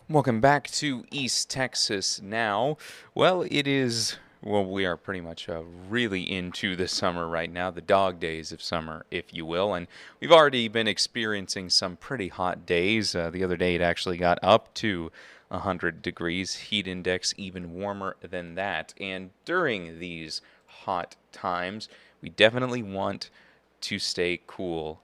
Welcome back to East Texas now. We are pretty much really into the summer right now, the dog days of summer, if you will. And we've already been experiencing some pretty hot days. The other day it actually got up to 100 degrees, heat index even warmer than that. And during these hot times, we definitely want to stay cool,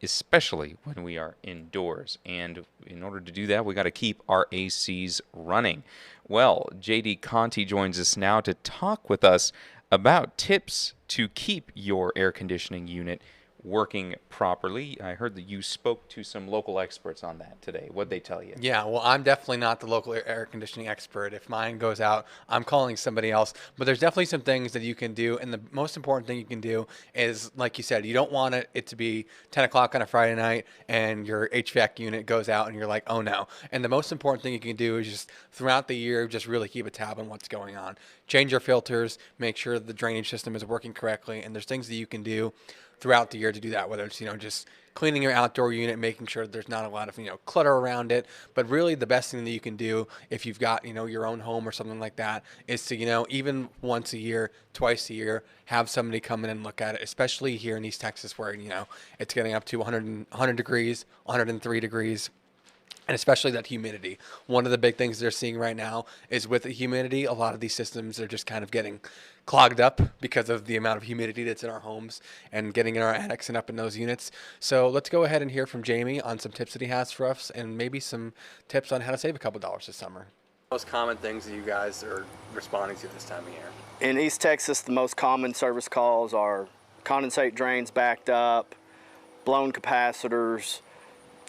especially when we are indoors. And in order to do that, we got to keep our ACs running. Well, JD Conti joins us now to talk with us about tips to keep your air conditioning unit working properly. I heard that you spoke to some local experts on that today. What'd they tell you? Yeah, well, I'm definitely not the local air conditioning expert. If mine goes out, I'm calling somebody else. But there's definitely some things that you can do. And the most important thing you can do is, like you said, you don't want it to be 10 o'clock on a Friday night and your HVAC unit goes out and you're like, oh no. And the most important thing you can do is just throughout the year, just really keep a tab on what's going on. Change your filters, make sure the drainage system is working correctly. And there's things that you can do throughout the year to do that, whether it's, just cleaning your outdoor unit, making sure there's not a lot of, clutter around it. But really the best thing that you can do if you've got, your own home or something like that is to, even once a year, twice a year, have somebody come in and look at it, especially here in East Texas where, it's getting up to 100 degrees, 103 degrees, and especially that humidity. One of the big things they're seeing right now is with the humidity, a lot of these systems are just kind of getting clogged up because of the amount of humidity that's in our homes and getting in our attics and up in those units. So let's go ahead and hear from Jamie on some tips that he has for us and maybe some tips on how to save a couple dollars this summer. Most common things that you guys are responding to this time of year. In East Texas, the most common service calls are condensate drains backed up, blown capacitors,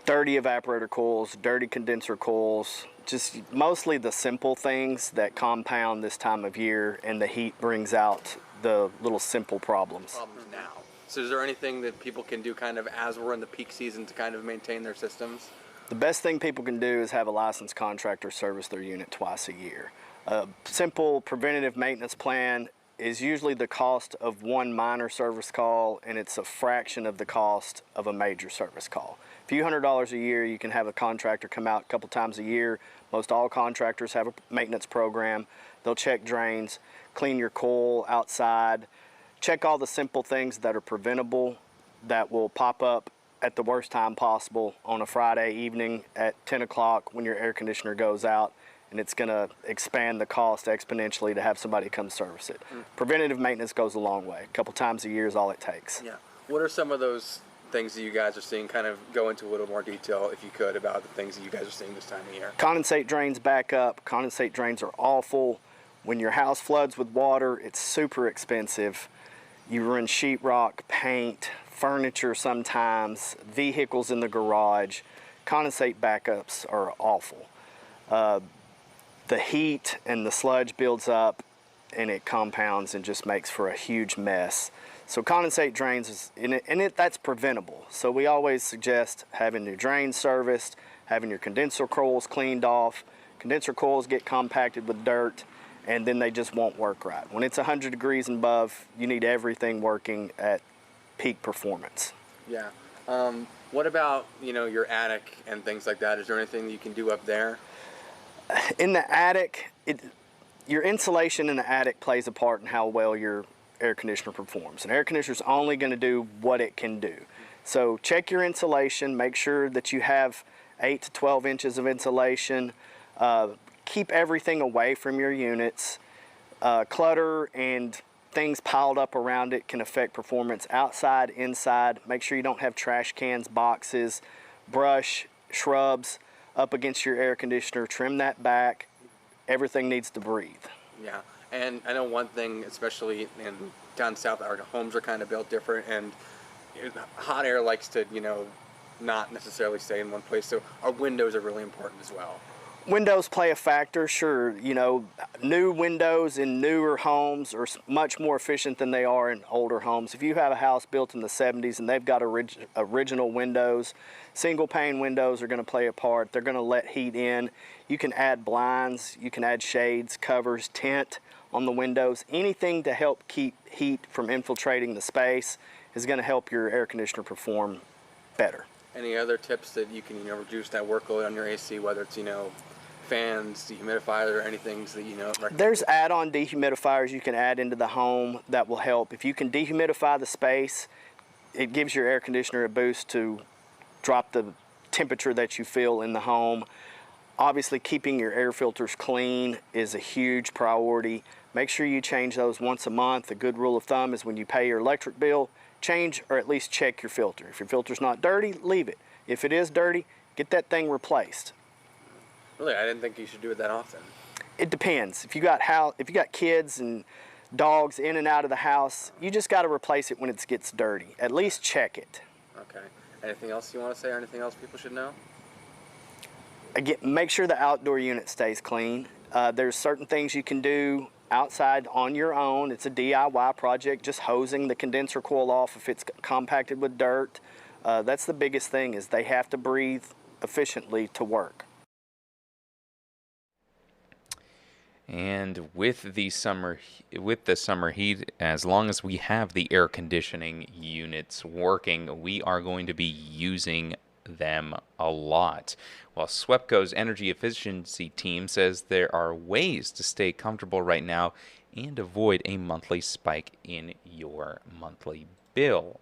dirty evaporator coils, dirty condenser coils, just mostly the simple things that compound this time of year, and the heat brings out the little simple problems. Now. So is there anything that people can do kind of as we're in the peak season to kind of maintain their systems? The best thing people can do is have a licensed contractor service their unit twice a year. A simple preventative maintenance plan is usually the cost of one minor service call, and it's a fraction of the cost of a major service call. A few $100s a year, you can have a contractor come out a couple times a year. Most all contractors have a maintenance program. They'll check drains, clean your coil outside, check all the simple things that are preventable that will pop up at the worst time possible on a Friday evening at 10 o'clock when your air conditioner goes out, and it's going to expand the cost exponentially to have somebody come service it. Preventative maintenance goes a long way. A couple times a year is all it takes. Yeah. What are some of those things that you guys are seeing? Kind of go into a little more detail, if you could, about the things that you guys are seeing this time of year. Condensate drains back up. Condensate drains are awful. When your house floods with water, it's super expensive. You run sheetrock, paint, furniture sometimes, vehicles in the garage. Condensate backups are awful. The heat and the sludge builds up and it compounds and just makes for a huge mess. So condensate drains, that's preventable. So we always suggest having your drains serviced, having your condenser coils cleaned off. Condenser coils get compacted with dirt, and then they just won't work right. When it's 100 degrees and above, you need everything working at peak performance. Yeah. What about, your attic and things like that? Is there anything that you can do up there? In the attic, your insulation in the attic plays a part in how well your air conditioner performs. An air conditioner is only going to do what it can do. So check your insulation, make sure that you have 8 to 12 inches of insulation. Keep everything away from your units. Clutter and things piled up around it can affect performance outside, inside. Make sure you don't have trash cans, boxes, brush, shrubs up against your air conditioner. Trim that back. Everything needs to breathe. Yeah. And I know one thing, especially down south, our homes are kind of built different, and hot air likes to, not necessarily stay in one place. So our windows are really important as well. Windows play a factor, sure. New windows in newer homes are much more efficient than they are in older homes. If you have a house built in the 70s and they've got original windows, single pane windows are going to play a part. They're going to let heat in. You can add blinds, you can add shades, covers, tint on the windows. Anything to help keep heat from infiltrating the space is going to help your air conditioner perform better. Any other tips that you can, reduce that workload on your AC, whether it's, fans, dehumidifiers, or anything that you know? There's add-on dehumidifiers you can add into the home that will help. If you can dehumidify the space, it gives your air conditioner a boost to drop the temperature that you feel in the home. Obviously, keeping your air filters clean is a huge priority. Make sure you change those once a month. A good rule of thumb is when you pay your electric bill, change or at least check your filter. If your filter's not dirty, leave it. If it is dirty, get that thing replaced. Really, I didn't think you should do it that often. It depends. If you got kids and dogs in and out of the house, you just got to replace it when it gets dirty. At least check it. Okay. Anything else you want to say, or anything else people should know? Again, make sure the outdoor unit stays clean. There's certain things you can do outside on your own. It's a DIY project, just hosing the condenser coil off if it's compacted with dirt. That's the biggest thing, is they have to breathe efficiently to work. And with the summer heat, as long as we have the air conditioning units working, we are going to be using them a lot. While SWEPCO's energy efficiency team says there are ways to stay comfortable right now and avoid a monthly spike in your monthly bill.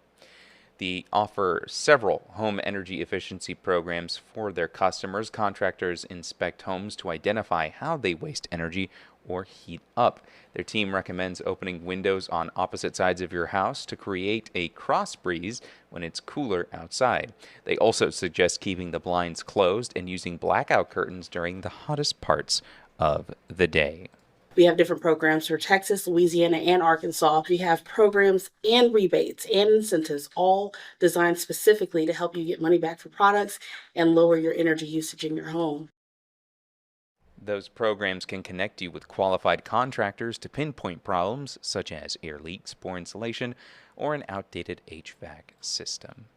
They offer several home energy efficiency programs for their customers. Contractors inspect homes to identify how they waste energy or heat up. Their team recommends opening windows on opposite sides of your house to create a cross breeze when it's cooler outside. They also suggest keeping the blinds closed and using blackout curtains during the hottest parts of the day. We have different programs for Texas, Louisiana, and Arkansas. We have programs and rebates and incentives, all designed specifically to help you get money back for products and lower your energy usage in your home. Those programs can connect you with qualified contractors to pinpoint problems such as air leaks, poor insulation, or an outdated HVAC system.